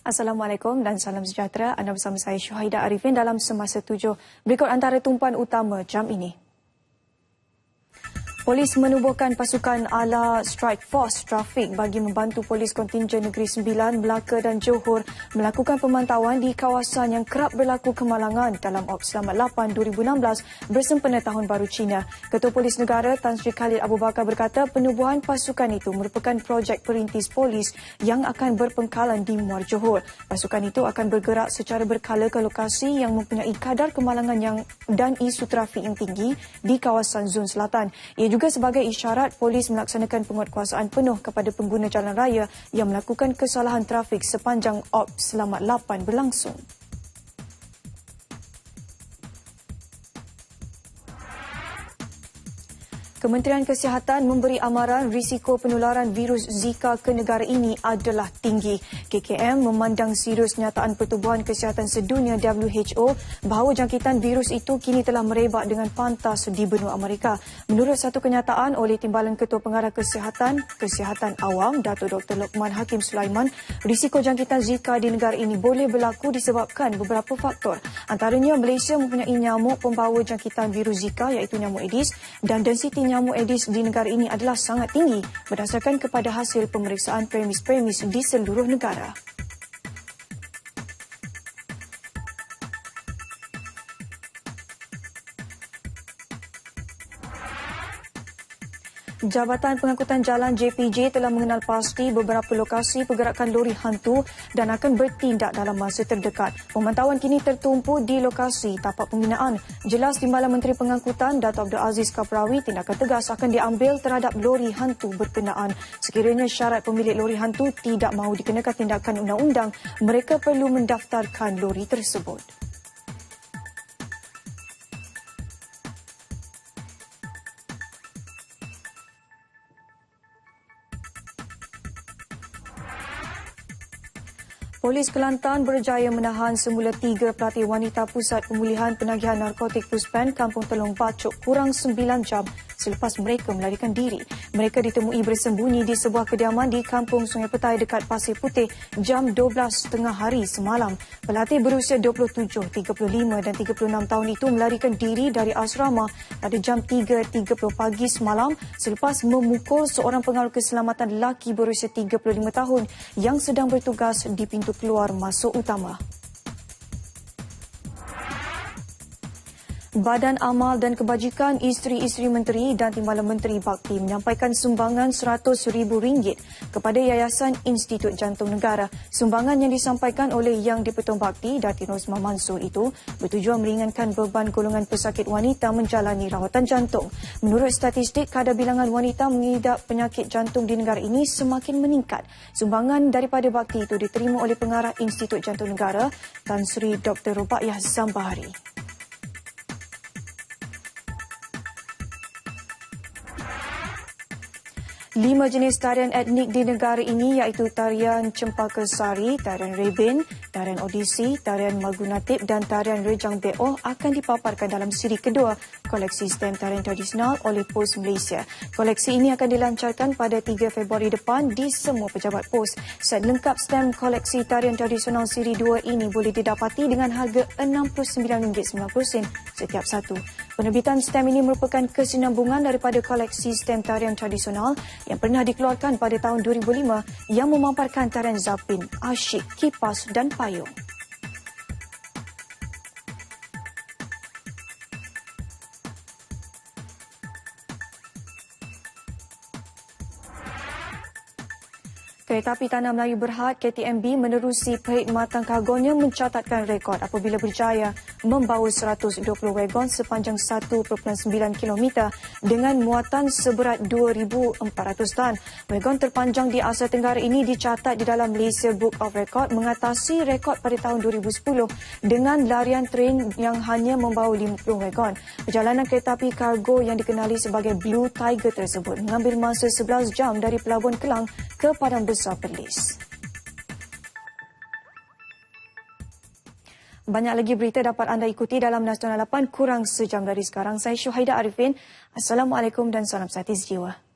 Assalamualaikum dan salam sejahtera. Anda bersama saya Syuhaida Arifin dalam Semasa 7. Berikut antara tumpuan utama jam ini. Polis menubuhkan pasukan ala Strike Force Trafik bagi membantu polis kontingen Negeri Sembilan, Melaka dan Johor melakukan pemantauan di kawasan yang kerap berlaku kemalangan dalam Ops Selamat 8 2016 bersempena Tahun Baru Cina. Ketua Polis Negara Tan Sri Khalid Abu Bakar berkata penubuhan pasukan itu merupakan projek perintis polis yang akan berpengkalan di Muar Johor. Pasukan itu akan bergerak secara berkala ke lokasi yang mempunyai kadar kemalangan dan isu trafik yang tinggi di kawasan Zon Selatan. Ia juga sebagai isyarat polis melaksanakan penguatkuasaan penuh kepada pengguna jalan raya yang melakukan kesalahan trafik sepanjang Ops Selamat 8 berlangsung. Kementerian Kesihatan memberi amaran risiko penularan virus Zika ke negara ini adalah tinggi. KKM memandang serius nyataan Pertubuhan Kesihatan Sedunia WHO bahawa jangkitan virus itu kini telah merebak dengan pantas di benua Amerika. Menurut satu kenyataan oleh Timbalan Ketua Pengarah Kesihatan Awam, Datuk Dr. Lokman Hakim Sulaiman, risiko jangkitan Zika di negara ini boleh berlaku disebabkan beberapa faktor. Antaranya Malaysia mempunyai nyamuk pembawa jangkitan virus Zika iaitu nyamuk Aedes dan densiti nyamuk Aedes di negara ini adalah sangat tinggi berdasarkan kepada hasil pemeriksaan premis-premis di seluruh negara. Jabatan Pengangkutan Jalan JPJ telah mengenal pasti beberapa lokasi pergerakan lori hantu dan akan bertindak dalam masa terdekat. Pemantauan kini tertumpu di lokasi tapak pembinaan. Jelas Timbalan Menteri Pengangkutan Dato' Abdul Aziz Kaprawi, tindakan tegas akan diambil terhadap lori hantu berkenaan. Sekiranya syarat pemilik lori hantu tidak mahu dikenakan tindakan undang-undang, mereka perlu mendaftarkan lori tersebut. Polis Kelantan berjaya menahan semula 3 pelatih wanita Pusat Pemulihan Penagihan Narkotik Puspen Kampung Telong Bacok kurang 9 jam selepas mereka melarikan diri. Mereka ditemui bersembunyi di sebuah kediaman di Kampung Sungai Petai dekat Pasir Putih jam 12.30 hari semalam. Pelatih berusia 27, 35 dan 36 tahun itu melarikan diri dari asrama pada jam 3.30 pagi semalam selepas memukul seorang pengawal keselamatan lelaki berusia 35 tahun yang sedang bertugas di pintu keluar masuk utama. Badan Amal dan Kebajikan Isteri-Isteri Menteri dan Timbalan Menteri Bakti menyampaikan sumbangan RM100,000 kepada Yayasan Institut Jantung Negara. Sumbangan yang disampaikan oleh Yang di-Pertuan Bakti Datin Rosmah Mansur itu bertujuan meringankan beban golongan pesakit wanita menjalani rawatan jantung. Menurut statistik, kadar bilangan wanita mengidap penyakit jantung di negara ini semakin meningkat. Sumbangan daripada Bakti itu diterima oleh Pengarah Institut Jantung Negara Tan Sri Dr. Rubaiyah Zambahari. 5 jenis tarian etnik di negara ini iaitu tarian Cempaka Sari, tarian Rebin, tarian Odisi, tarian Magunatip dan tarian Rejang Be'oh akan dipaparkan dalam siri kedua koleksi stem tarian tradisional oleh Pos Malaysia. Koleksi ini akan dilancarkan pada 3 Februari depan di semua pejabat pos. Set lengkap stem koleksi tarian tradisional siri 2 ini boleh didapati dengan harga RM69.90 setiap satu. Penerbitan stem ini merupakan kesinambungan daripada koleksi stem tarian tradisional yang pernah dikeluarkan pada tahun 2005 yang memaparkan tarian zapin, asyik, kipas dan payung. Kereta api Tanah Melayu Berhad KTMB menerusi perkhidmatan kargonya mencatatkan rekod apabila berjaya membawa 120 wagon sepanjang 1.9 km dengan muatan seberat 2,400 tan. Wagon terpanjang di Asia Tenggara ini dicatat di dalam Malaysia Book of Record mengatasi rekod pada tahun 2010 dengan larian train yang hanya membawa 50 wagon. Perjalanan kereta api kargo yang dikenali sebagai Blue Tiger tersebut mengambil masa 11 jam dari Pelabuhan Kelang ke Padang Besar Perlis. Banyak lagi berita dapat anda ikuti dalam Nasional 8 kurang sejam dari sekarang. Saya Syuhaida Arifin. Assalamualaikum dan salam sehat jiwa.